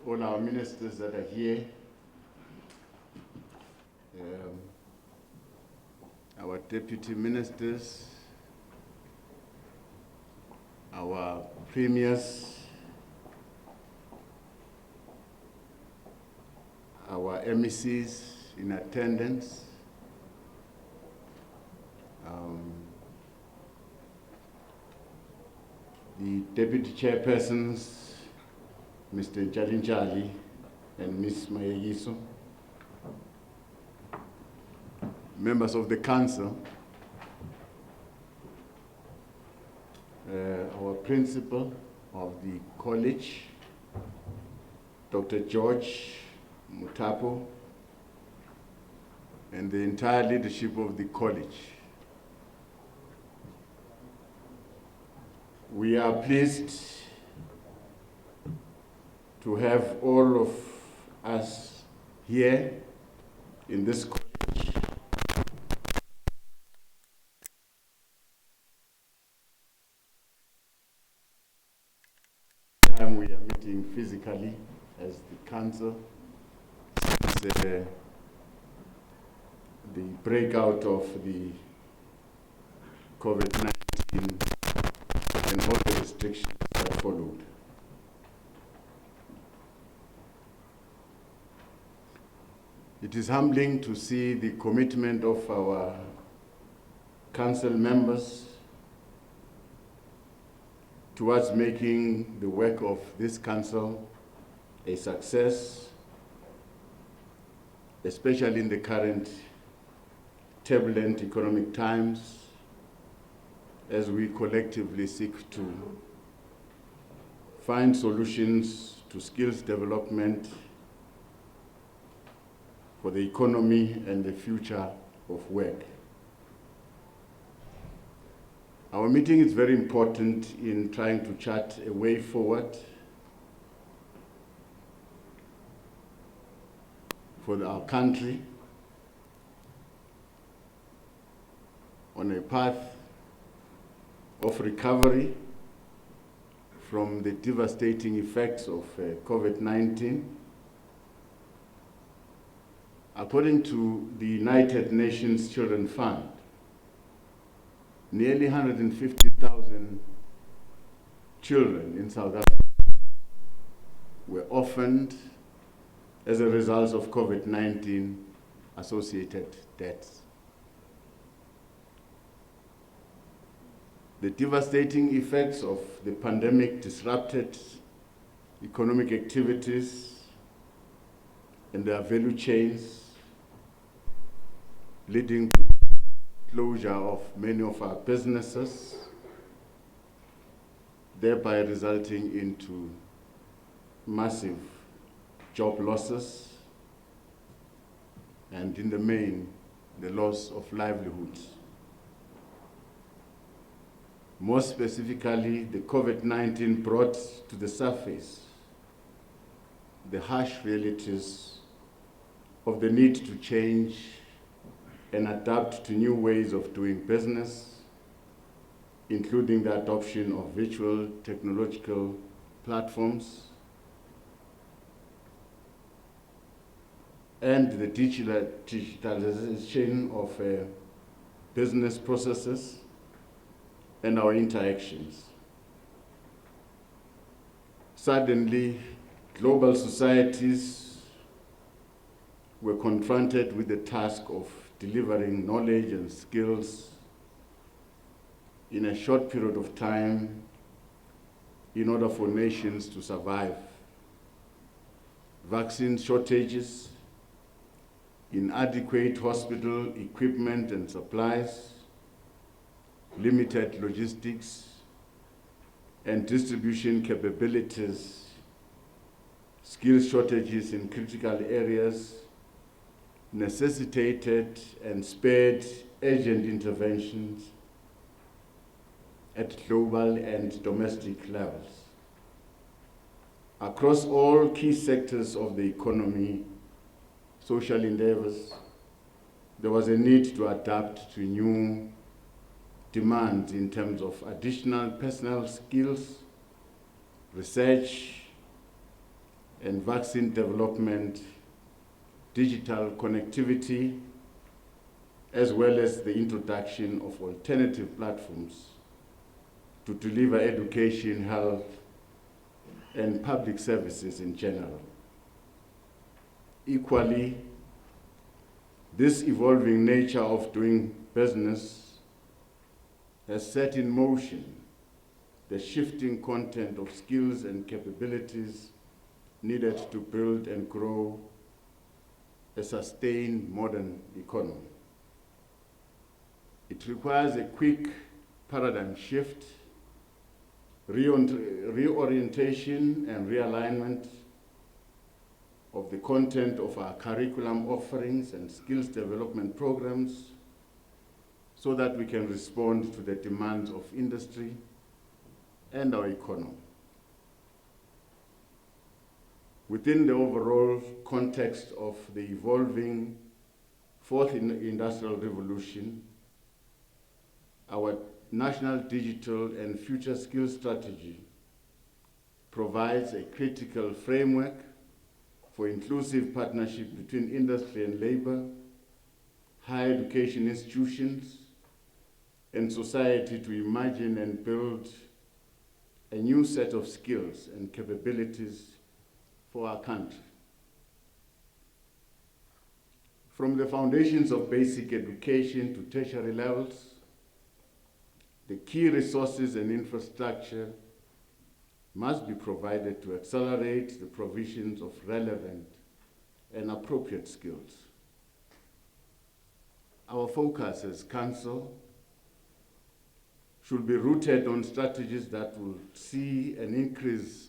all our ministers that are here, our deputy ministers, our premiers, our MECs in attendance, the deputy chairpersons, Mr. Jalinjali and Ms. Mayegiso, members of the council, our principal of the college, Dr. George Mutapo, and the entire leadership of the college. We are pleased to have all of us here in this college. Time we are meeting physically as the council since the breakout of the COVID-19 and all the restrictions that followed. It is humbling to see the commitment of our council members towards making the work of this council a success, especially in the current turbulent economic times, as we collectively seek to find solutions to skills development for the economy and the future of work. Our meeting is very important in trying to chart a way forward for our country on a path of recovery from the devastating effects of COVID-19. According to the United Nations Children Fund, nearly 150,000 children in South Africa were orphaned as a result of COVID-19 associated deaths. The devastating effects of the pandemic disrupted economic activities and their value chains, leading to closure of many of our businesses, thereby resulting into massive job losses and, in the main, the loss of livelihoods. More specifically, the COVID-19 brought to the surface the harsh realities of the need to change and adapt to new ways of doing business, including the adoption of virtual technological platforms and the digitalization of business processes and our interactions. Suddenly, global societies were confronted with the task of delivering knowledge and skills in a short period of time in order for nations to survive. Vaccine shortages, inadequate hospital equipment and supplies, limited logistics and distribution capabilities, skill shortages in critical areas necessitated and spurred urgent interventions at global and domestic levels. Across all key sectors of the economy, social endeavors, there was a need to adapt to new demands in terms of additional personnel skills, research, and vaccine development, digital connectivity, as well as the introduction of alternative platforms to deliver education, health, and public services in general. Equally, this evolving nature of doing business has set in motion the shifting content of skills and capabilities needed to build and grow a sustained modern economy. It requires a quick paradigm shift, reorientation and realignment of the content of our curriculum offerings and skills development programs so that we can respond to the demands of industry and our economy. Within the overall context of the evolving fourth industrial revolution, our National Digital and Future Skills Strategy provides a critical framework for inclusive partnership between industry and labor, higher education institutions, and society to imagine and build a new set of skills and capabilities for our country. From the foundations of basic education to tertiary levels, the key resources and infrastructure must be provided to accelerate the provisions of relevant and appropriate skills. Our focus as Council should be rooted on strategies that will see an increase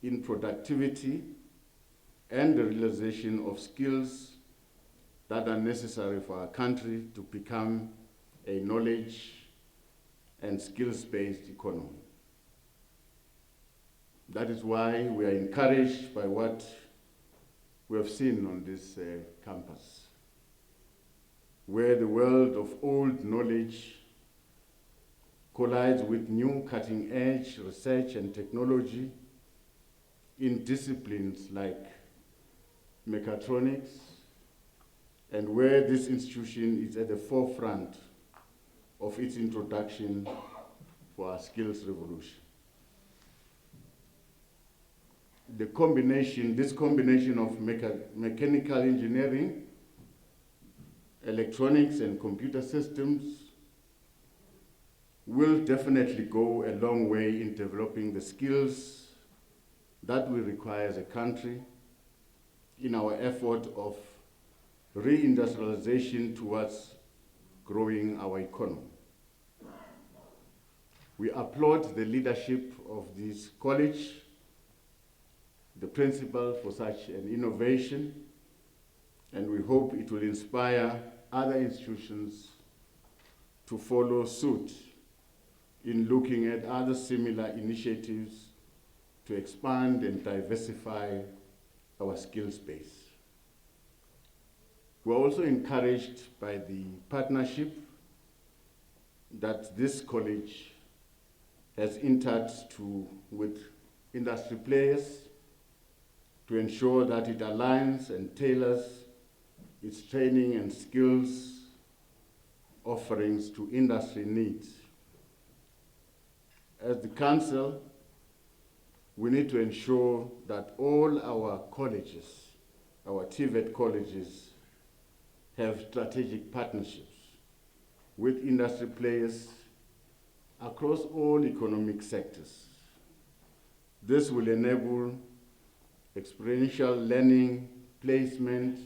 in productivity and the realization of skills that are necessary for our country to become a knowledge and skills-based economy. That is why we are encouraged by what we have seen on this campus, where the world of old knowledge collides with new cutting-edge research and technology in disciplines like mechatronics, and where this institution is at the forefront of its introduction for our skills revolution. This combination of mechanical engineering, electronics, and computer systems will definitely go a long way in developing the skills that we require as a country in our effort of reindustrialization towards growing our economy. We applaud the leadership of this college, the principal for such an innovation, and we hope it will inspire other institutions to follow suit in looking at other similar initiatives to expand and diversify our skills base. We're also encouraged by the partnership that this college has entered with industry players to ensure that it aligns and tailors its training and skills offerings to industry needs. As the Council, we need to ensure that all our colleges, our TVET colleges, have strategic partnerships with industry players across all economic sectors. This will enable experiential learning, placement,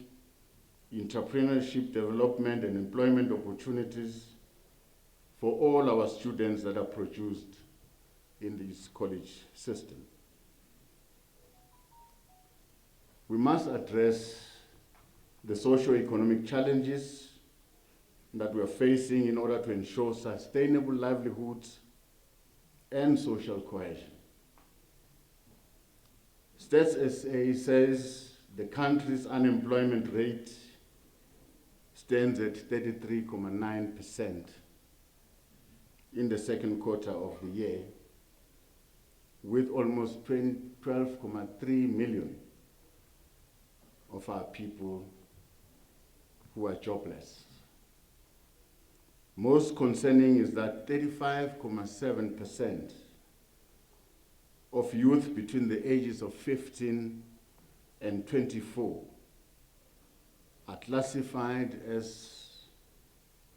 entrepreneurship development, and employment opportunities for all our students that are produced in this college system. We must address the socio-economic challenges that we are facing in order to ensure sustainable livelihoods and social cohesion. Stats SA says the country's unemployment rate stands at 33.9% in the second quarter of the year, with almost 12.3 million of our people who are jobless. Most concerning is that 35.7% of youth between the ages of 15 and 24 are classified as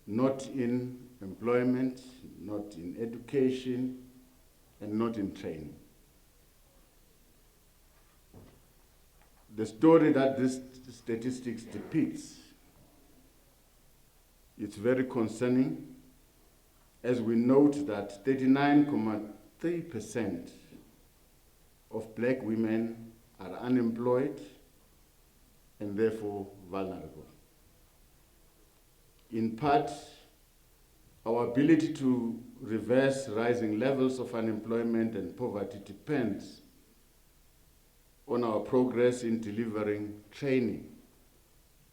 not in employment, not in education, and not in training. The story that this statistics depicts, it's very concerning, as we note that 39.3% of black women are unemployed and therefore vulnerable. In part, our ability to reverse rising levels of unemployment and poverty depends on our progress in delivering training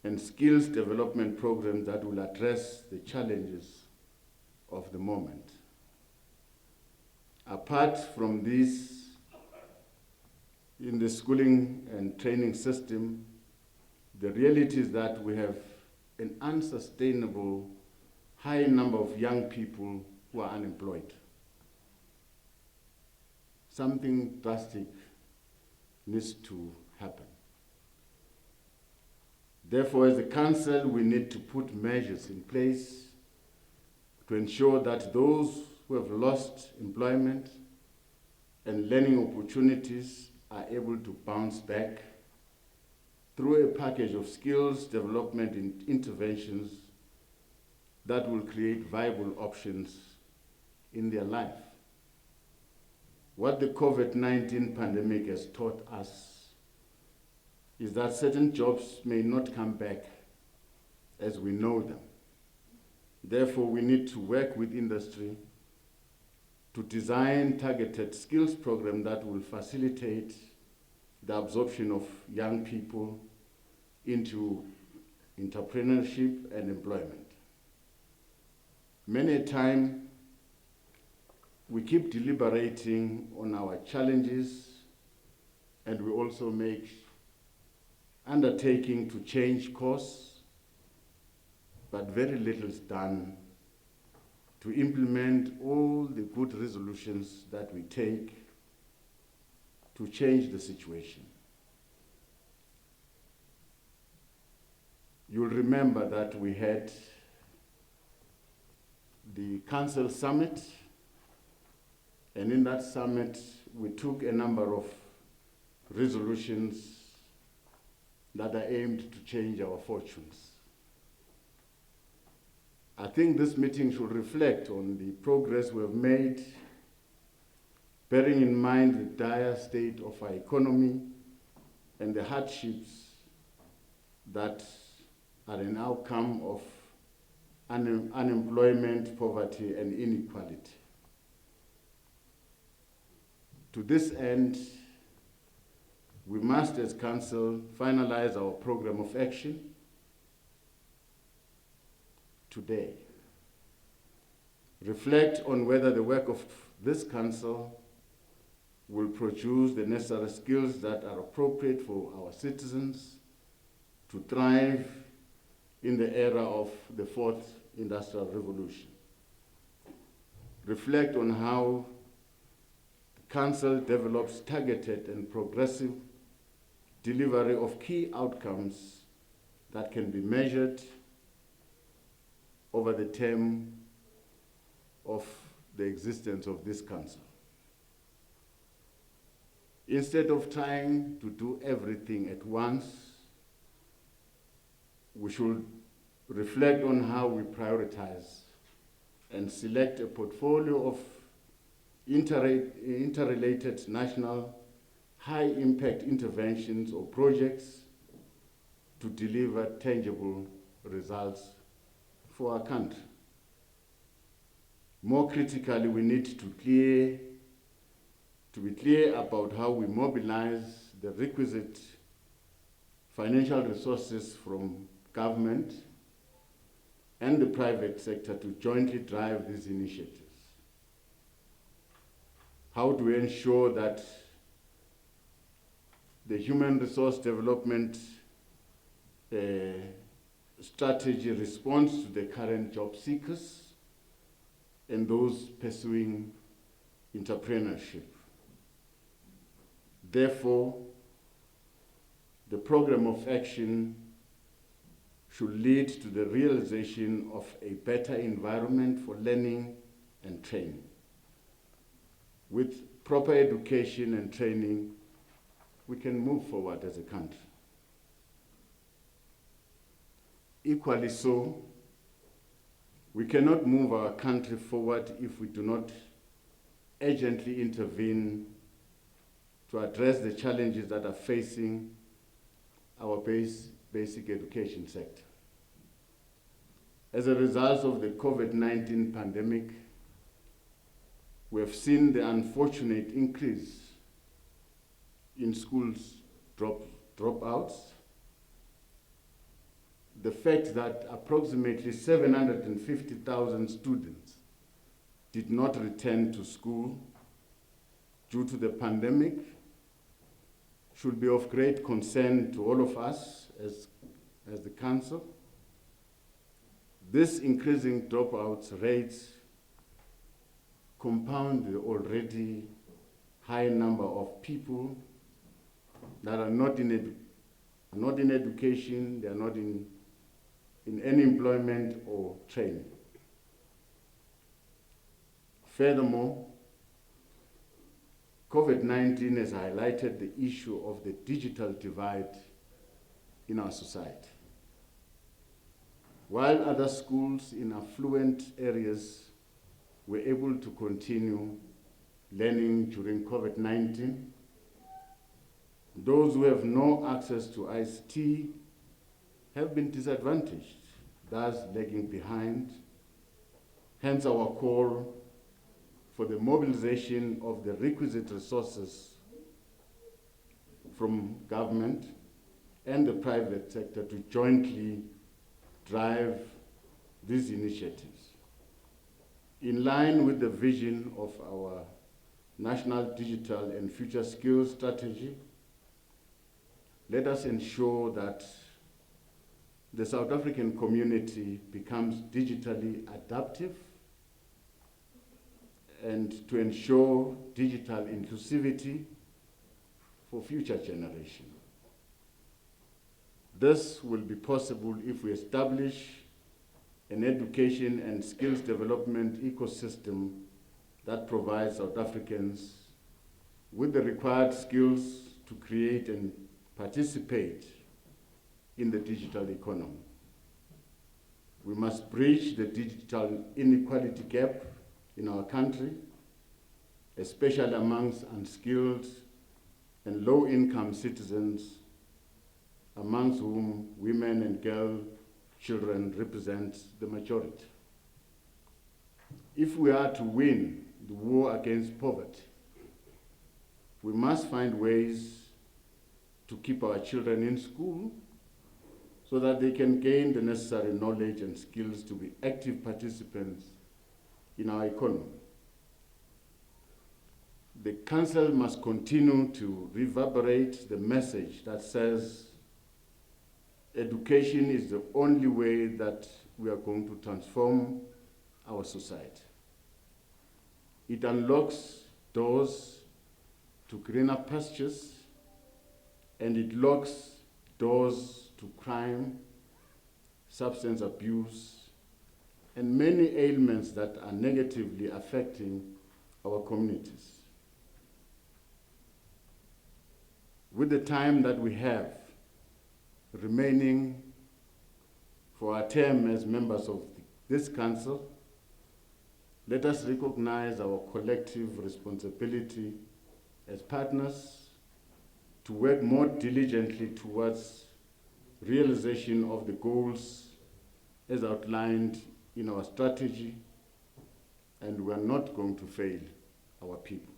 and skills development programs that will address the challenges of the moment. Apart from this, in the schooling and training system, the reality is that we have an unsustainable high number of young people who are unemployed. Something drastic needs to happen. Therefore, as a council, we need to put measures in place to ensure that those who have lost employment and learning opportunities are able to bounce back through a package of skills development interventions that will create viable options in their life. What the COVID-19 pandemic has taught us is that certain jobs may not come back as we know them. Therefore, we need to work with industry to design targeted skills programs that will facilitate the absorption of young people into entrepreneurship and employment. Many a time, we keep deliberating on our challenges, and we also make undertaking to change course, but very little is done to implement all the good resolutions that we take to change the situation. You'll remember that we had the Council Summit, and in that summit, we took a number of resolutions that are aimed to change our fortunes. I think this meeting should reflect on the progress we have made, bearing in mind the dire state of our economy and the hardships that are an outcome of unemployment, poverty, and inequality. To this end, we must, as Council, finalize our program of action today. Reflect on whether the work of this Council will produce the necessary skills that are appropriate for our citizens to thrive in the era of the fourth industrial revolution. Reflect on how the Council develops targeted and progressive delivery of key outcomes that can be measured over the term of the existence of this Council. Instead of trying to do everything at once, we should reflect on how we prioritize and select a portfolio of interrelated national high-impact interventions or projects to deliver tangible results for our country. More critically, we need to be clear about how we mobilize the requisite financial resources from government and the private sector to jointly drive these initiatives. How do we ensure that the human resource development strategy responds to the current job seekers and those pursuing entrepreneurship. Therefore, the program of action should lead to the realization of a better environment for learning and training. With proper education and training, we can move forward as a country. Equally so, we cannot move our country forward if we do not urgently intervene to address the challenges that are facing our basic education sector. As a result of the COVID-19 pandemic, we have seen the unfortunate increase in schools dropouts, the fact that approximately 750,000 students did not return to school due to the pandemic should be of great concern to all of us as the Council. This increasing dropouts rates compound the already high number of people that are not in education, they are not in any employment or training. Furthermore, COVID-19 has highlighted the issue of the digital divide in our society. While other schools in affluent areas were able to continue learning during COVID-19, those who have no access to ICT have been disadvantaged, thus lagging behind. Hence our call for the mobilization of the requisite resources from government and the private sector to jointly drive these initiatives. In line with the vision of our National Digital and Future Skills Strategy, let us ensure that the South African community becomes digitally adaptive and to ensure digital inclusivity for future generations. This will be possible if we establish an education and skills development ecosystem that provides South Africans with the required skills to create and participate in the digital economy. We must bridge the digital inequality gap in our country, especially amongst unskilled and low-income citizens, amongst whom women and girl children represent the majority. If we are to win the war against poverty, we must find ways to keep our children in school so that they can gain the necessary knowledge and skills to be active participants in our economy. The Council must continue to reverberate the message that says education is the only way that we are going to transform our society. It unlocks doors to greener pastures, and it locks doors to crime, substance abuse, and many ailments that are negatively affecting our communities. With the time that we have remaining for our term as members of this Council, let us recognize our collective responsibility as partners to work more diligently towards realization of the goals as outlined in our strategy, and we are not going to fail our people.